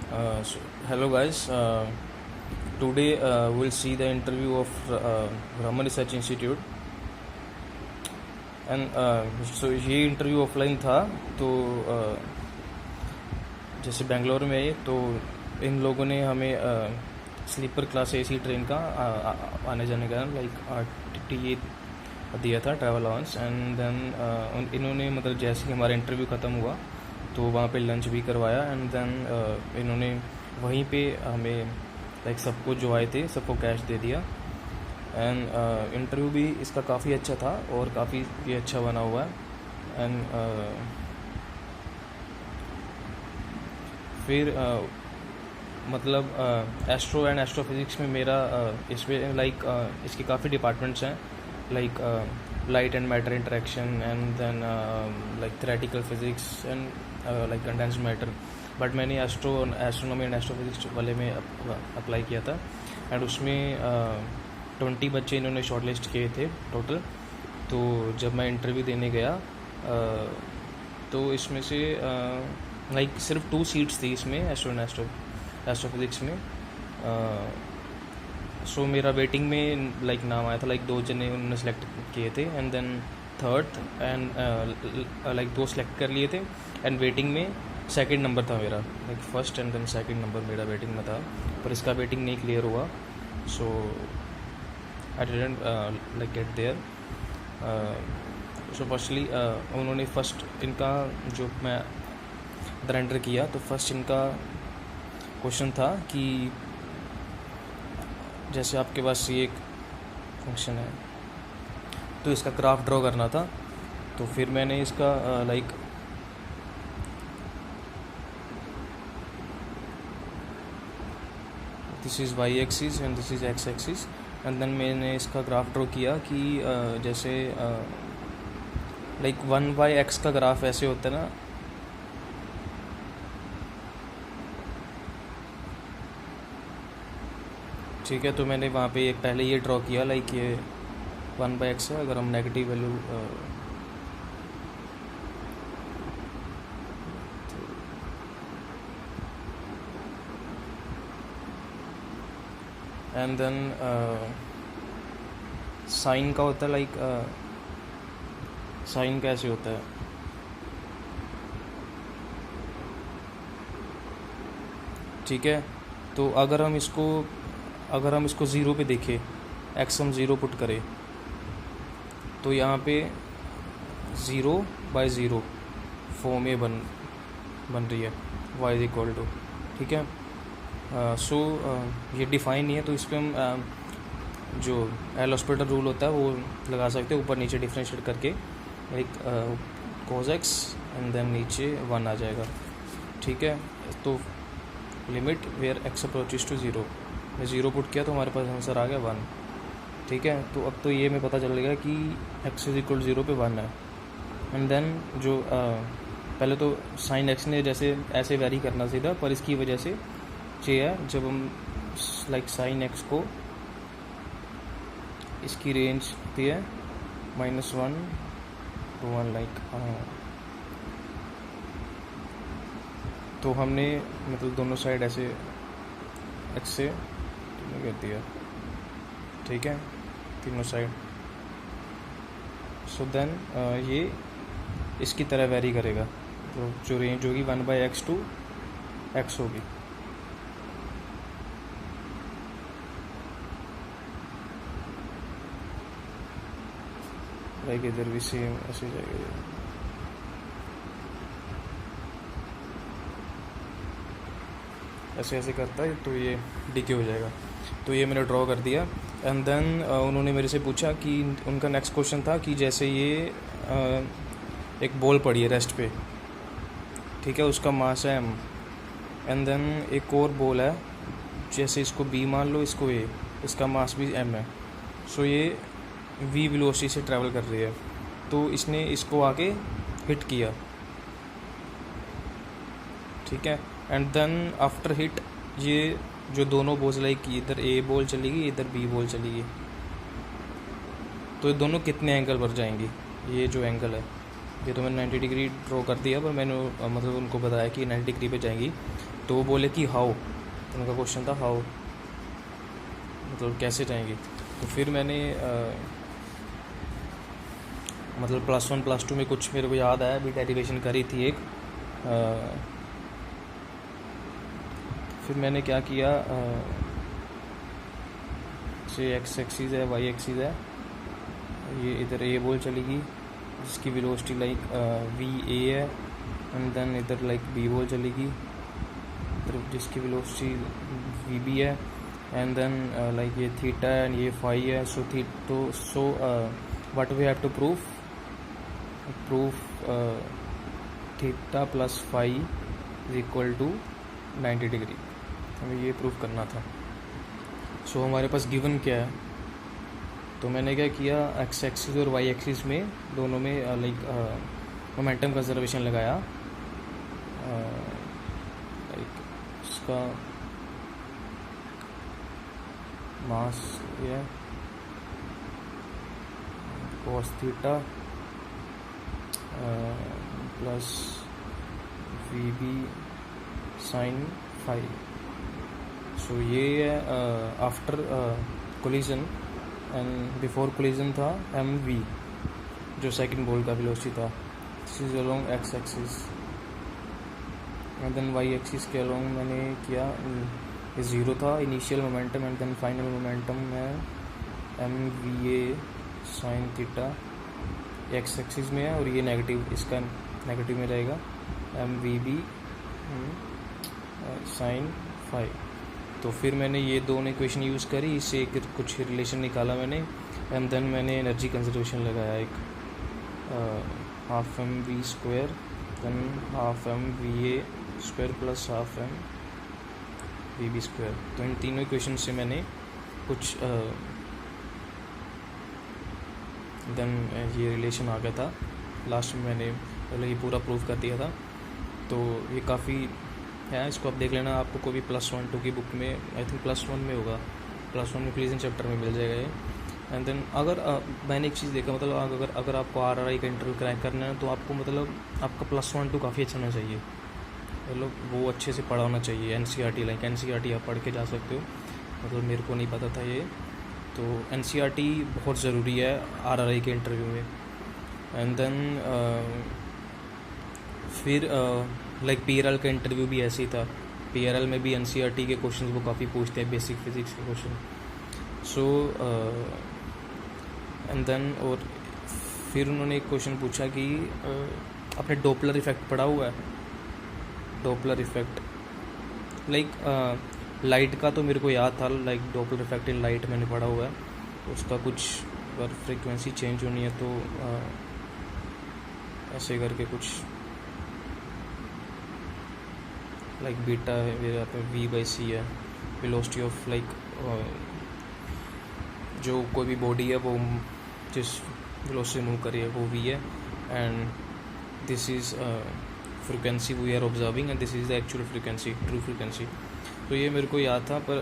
Hello guys. Today we'll see the interview of Raman Research Institute and so ये interview offline था। तो जैसे बेंगलोर में है तो इन लोगों ने हमें स्लीपर क्लास एसी ट्रेन का आने जाने का टी दिया था, ट्रैवल अलाउंस। एंड देन इन्होंने मतलब जैसे ही हमारा इंटरव्यू ख़त्म हुआ तो वहाँ पे लंच भी करवाया। एंड देन इन्होंने वहीं पे हमें सबको जो आए थे सबको कैश दे दिया। एंड इंटरव्यू भी इसका काफ़ी अच्छा था और काफ़ी भी अच्छा बना हुआ है। एंड फिर मतलब एस्ट्रो एंड एस्ट्रोफिज़िक्स में मेरा इसमें इसके काफ़ी डिपार्टमेंट्स हैं, light and matter interaction and then theoretical physics and condensed matter. But मैंने एस्ट्रोनॉमी एंड एस्ट्रोफिज़िक्स वाले में अप्लाई किया था। एंड उसमें 20 बच्चे इन्होंने शॉर्टलिस्ट किए थे टोटल। तो जब मैं इंटरव्यू देने गया तो इसमें से सिर्फ 2 सीट्स थी इसमें एस्ट्रोफिज़िक्स में। सो मेरा वेटिंग में नाम आया था, 2 जने उन्होंने सेलेक्ट किए थे and then third and 2 select कर लिए थे। एंड वेटिंग में सेकंड नंबर था मेरा, first and then second number मेरा वेटिंग में था, पर इसका वेटिंग नहीं क्लियर हुआ। So I didn't get there. So firstly उन्होंने फर्स्ट इनका जो मैं एंटर किया तो फर्स्ट इनका क्वेश्चन था कि जैसे आपके पास ये एक फंक्शन है तो इसका ग्राफ ड्रॉ करना था। तो फिर मैंने इसका this is Y axis and this is X axis. And then मैंने इसका ग्राफ ड्रॉ किया कि जैसे 1/x का ग्राफ ऐसे होता है ना, ठीक है। तो मैंने वहाँ पे पहले ये ड्रॉ किया ये 1/x है। अगर हम negative value and then sine का होता है साइन कैसे होता है, ठीक है। तो अगर हम इसको 0 पे देखें, x हम 0 पुट करें तो यहाँ पे 0/0 फॉर्म ये बन रही है y = ठीक है। सो ये डिफाइन नहीं है तो इस पर हम जो एल हॉस्पिटल रूल होता है वो लगा सकते हैं, ऊपर नीचे डिफरेंशिएट करके cos x एंड देन नीचे 1 आ जाएगा, ठीक है। तो limit where x approaches to 0, मैं 0 पुट किया तो हमारे पास आंसर आ गया 1, ठीक है। तो अब तो ये में पता चल गया कि x = 0 पे 1 है। एंड देन जो पहले तो साइन x ने जैसे ऐसे वेरी करना सीधा, पर इसकी वजह से ये है जब हम साइन x को इसकी रेंज होती है -1 to 1 तो हमने मतलब दोनों साइड ऐसे x से कर दिया, ठीक है, तीनों साइड। सो देन ये इसकी तरह वेरी करेगा, तो जो रेंज होगी 1/x to x होगी। इधर भी सेम ऐसे जाएगा, ऐसे ऐसे करता है तो ये डीके हो जाएगा। तो ये मैंने ड्रॉ कर दिया। एंड देन उन्होंने मेरे से पूछा कि उनका नेक्स्ट क्वेश्चन था कि जैसे ये एक बॉल पड़ी है रेस्ट पे, ठीक है, उसका मास है m। एंड देन एक और बॉल है, जैसे इसको b मान लो, इसको a, इसका मास भी m है। सो ये v वेलोसिटी से ट्रैवल कर रही है। तो इसने इसको आके हिट किया, ठीक है। एंड देन आफ्टर हिट ये जो दोनों बॉल्स इधर a बॉल चलेगी, इधर b बॉल चलेगी, तो ये दोनों कितने एंगल पर जाएंगी। ये जो एंगल है ये तो मैंने 90 डिग्री ड्रॉ कर दिया, पर मैंने मतलब उनको बताया कि 90 डिग्री पे जाएंगी। तो वो बोले कि हाउ, तो उनका क्वेश्चन था हाउ, मतलब कैसे जाएंगे। तो फिर मैंने मतलब +1 +2 में कुछ मेरे को याद आया, अभी डेरिवेशन करी थी एक। फिर मैंने क्या किया, से एक्स एक्सिस है, वाई एक्सिस है, ये इधर ए बॉल चलेगी जिसकी वेलोसिटी लाइक वी ए है, एंड देन इधर लाइक बी बॉल चलेगी इधर जिसकी वेलोसिटी वी बी है, एंड देन लाइक ये थीटा है एंड ये फाई है। So what we have to proof theta plus phi is equal to 90 degree, हमें ये प्रूफ करना था। सो हमारे पास गिवन क्या है, तो मैंने क्या किया, एक्स एक्सिस और वाई एक्सिस में दोनों में लाइक मोमेंटम कंजर्वेशन लगाया। लाइक इसका मास ये cos theta plus V B sine phi. So ये है after collision, and before collision था एम वी जो सेकंड बॉल का वेलोसिटी था। This is along X axis, and then Y axis के अलोंग मैंने किया, ये 0 था initial momentum, and then final momentum है एम वी ए साइन थीटा, एक्स एक्सिस में है और ये नेगेटिव, इसका नेगेटिव में रहेगा M V B sine phi. तो फिर मैंने ये दोनों इक्वेशन यूज़ करी, इससे एक कुछ रिलेशन निकाला मैंने, एंड देन मैंने एनर्जी कंजर्वेशन लगाया एक half M V square then half M V A square plus half M V B square. तो इन तीनों इक्वेशन से मैंने कुछ देन ये रिलेशन आ गया था। लास्ट में मैंने पहले ये पूरा प्रूव कर दिया था, तो ये काफ़ी है, इसको आप देख लेना। आपको कोई भी +1 2 की बुक में, आई थिंक +1 में होगा, +1 में कोलिजन चैप्टर में मिल जाएगा ये। एंड देन अगर मैंने एक चीज़ देखा, मतलब अगर आपको RRI का इंटरव्यू क्रैक करना है तो आपको मतलब आपका +1 2 काफ़ी अच्छा होना चाहिए, मतलब वो अच्छे से पढ़ा होना चाहिए। NCERT लाइक NCERT आप पढ़ के जा सकते हो, मतलब मेरे को नहीं पता था ये, तो NCERT बहुत ज़रूरी है RRI के इंटरव्यू में। एंड देन फिर लाइक PRL का इंटरव्यू भी ऐसे ही था। PRL में भी NCERT के क्वेश्चंस वो काफ़ी पूछते हैं, बेसिक फिजिक्स के क्वेश्चन। सो एंड देन और फिर उन्होंने एक क्वेश्चन पूछा कि आपने डॉपलर इफेक्ट पढ़ा हुआ है? डॉपलर इफेक्ट लाइक लाइट का तो मेरे को याद था, like Doppler effect in light मैंने पढ़ा हुआ है। उसका कुछ अगर फ्रीक्वेंसी चेंज होनी है तो ऐसे करके कुछ लाइक बीटा है, V/c है, वेलोसिटी ऑफ लाइक जो कोई भी बॉडी है वो जिस वेलोसिटी मूव कर रही है वो v है, and this is frequency we are observing and this is the actual frequency, true frequency. तो ये मेरे को याद था, पर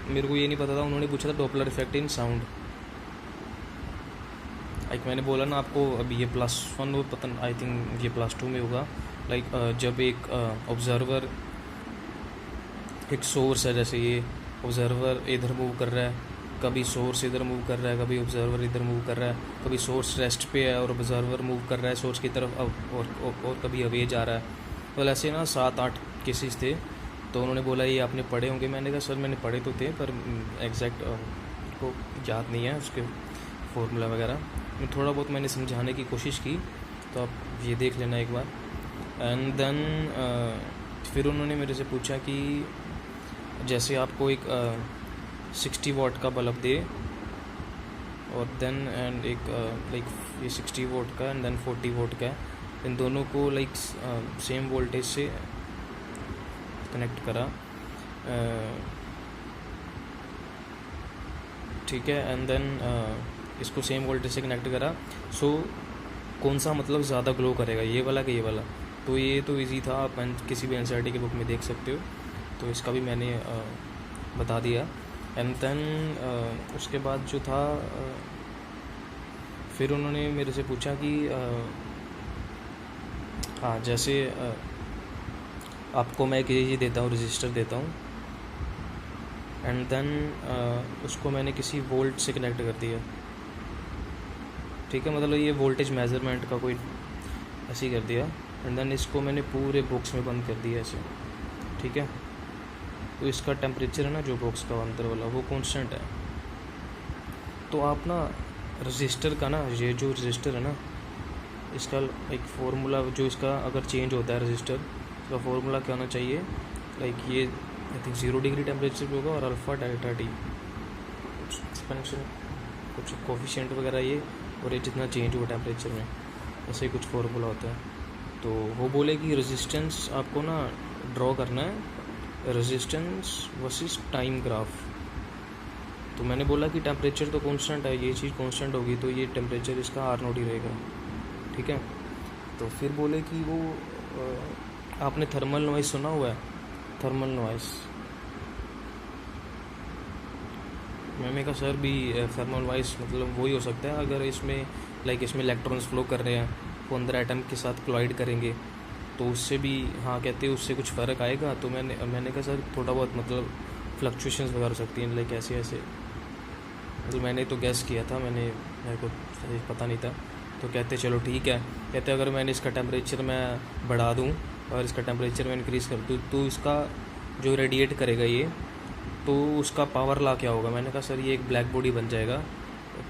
मेरे को ये नहीं पता था। उन्होंने पूछा था Doppler effect in sound. Like मैंने बोला ना आपको, अभी ये +1 और पता आई थिंक ये +2 में होगा। लाइक जब एक ऑब्जर्वर, एक सोर्स है, जैसे ये ऑब्जर्वर इधर मूव कर रहा है, कभी सोर्स इधर मूव कर रहा है, कभी ऑब्जर्वर इधर मूव कर रहा है, कभी सोर्स रेस्ट पे है और ऑब्जर्वर मूव कर रहा है सोर्स की तरफ, और कभी अवे जा रहा है। तो ऐसे ना 7-8 केसेस थे। तो उन्होंने बोला ये आपने पढ़े होंगे। मैंने कहा सर मैंने पढ़े तो थे, पर एग्जैक्ट को याद नहीं है उसके फॉर्मूला वगैरह। थोड़ा बहुत मैंने समझाने की कोशिश की, तो आप ये देख लेना एक बार। एंड देन फिर उन्होंने मेरे से पूछा कि जैसे आपको एक 60 वाट का बल्ब दे, और देन एंड एक लाइक ये 60 वाट का एंड देन 40 वाट का, इन दोनों को लाइक सेम वोल्टेज से कनेक्ट करा, ठीक है। एंड देन इसको सेम वोल्टेज से कनेक्ट करा। सो कौन सा मतलब ज़्यादा ग्लो करेगा, ये वाला कि ये वाला? तो ये तो इजी था, आप किसी भी NCERT की बुक में देख सकते हो। तो इसका भी मैंने बता दिया। एंड देन उसके बाद जो था, फिर उन्होंने मेरे से पूछा कि हाँ जैसे आपको मैं एक ये देता हूँ, रजिस्टर देता हूँ, एंड देन उसको मैंने किसी वोल्ट से कनेक्ट कर दिया, ठीक है, मतलब ये वोल्टेज मेज़रमेंट का कोई ऐसे ही कर दिया, एंड देन इसको मैंने पूरे बॉक्स में बंद कर दिया ऐसे, ठीक है। तो इसका टेम्परेचर है ना जो बॉक्स का अंदर वाला वो कांस्टेंट है। तो आप ना रजिस्टर का ना, ये जो रजिस्टर है ना, इसका एक फार्मूला जो इसका अगर चेंज होता है रजिस्टर, इसका फार्मूला क्या होना चाहिए, लाइक ये आई थिंक 0 डिग्री टेम्परेचर पे होगा और अल्फ़ा डेल्टा टी कुछ एक्सपेंशन कुछ कोफिशिएंट वगैरह ये, और ये जितना चेंज हुआ टेम्परेचर में, ऐसे ही कुछ फार्मूला होता है। तो वो बोले कि रेजिस्टेंस आपको ना ड्रॉ करना है, रेजिस्टेंस वर्सेस टाइम ग्राफ। तो मैंने बोला कि टेम्परेचर तो कांस्टेंट है, ये चीज़ कांस्टेंट होगी तो ये टेम्परेचर इसका R0 ही रहेगा, ठीक है। तो फिर बोले कि वो आपने थर्मल नॉइस सुना हुआ है, थर्मल नॉइस। मैंने कहा सर भी थर्मल नॉइस मतलब वही हो सकता है अगर इसमें लाइक इसमें इलेक्ट्रॉन्स फ्लो कर रहे हैं, वो अंदर एटम के साथ क्लॉइड करेंगे तो उससे भी, हाँ कहते हैं उससे कुछ फ़र्क आएगा। तो मैंने कहा सर थोड़ा बहुत मतलब फ्लक्चुएशंस वगैरह हो सकती हैं, लाइक ऐसे ऐसे, मतलब मैंने तो गैस किया था, मेरे को सही पता नहीं था। तो कहते चलो ठीक है, कहते अगर मैंने इसका टेम्परेचर मैं बढ़ा दूँ और इसका टेम्परेचर मैं इंक्रीज़ कर दूँ तो इसका जो रेडिएट करेगा ये, तो उसका पावर ला क्या होगा। मैंने कहा सर ये एक ब्लैक बॉडी बन जाएगा।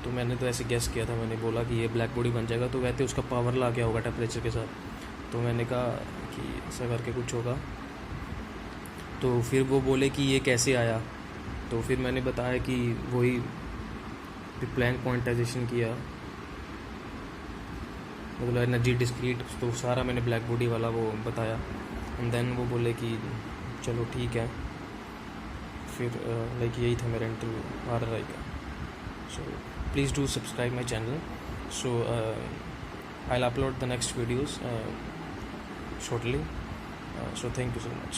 तो मैंने तो ऐसे गैस किया था, मैंने बोला कि ये ब्लैक बॉडी बन जाएगा। तो कहते उसका पावर ला क्या होगा टेम्परेचर के साथ। तो मैंने कहा कि ऐसा करके कुछ होगा। तो फिर वो बोले कि ये कैसे आया। तो फिर मैंने बताया कि वही प्लैंक क्वांटाइजेशन किया, मतलब एनर्जी डिस्क्रीट, तो सारा मैंने ब्लैक बॉडी वाला वो बताया। एंड देन वो बोले कि चलो ठीक है। फिर लाइक यही था मेरा इंटरव्यू RRI का। So please do subscribe my channel. So I will upload the next videos shortly. So thank you so much.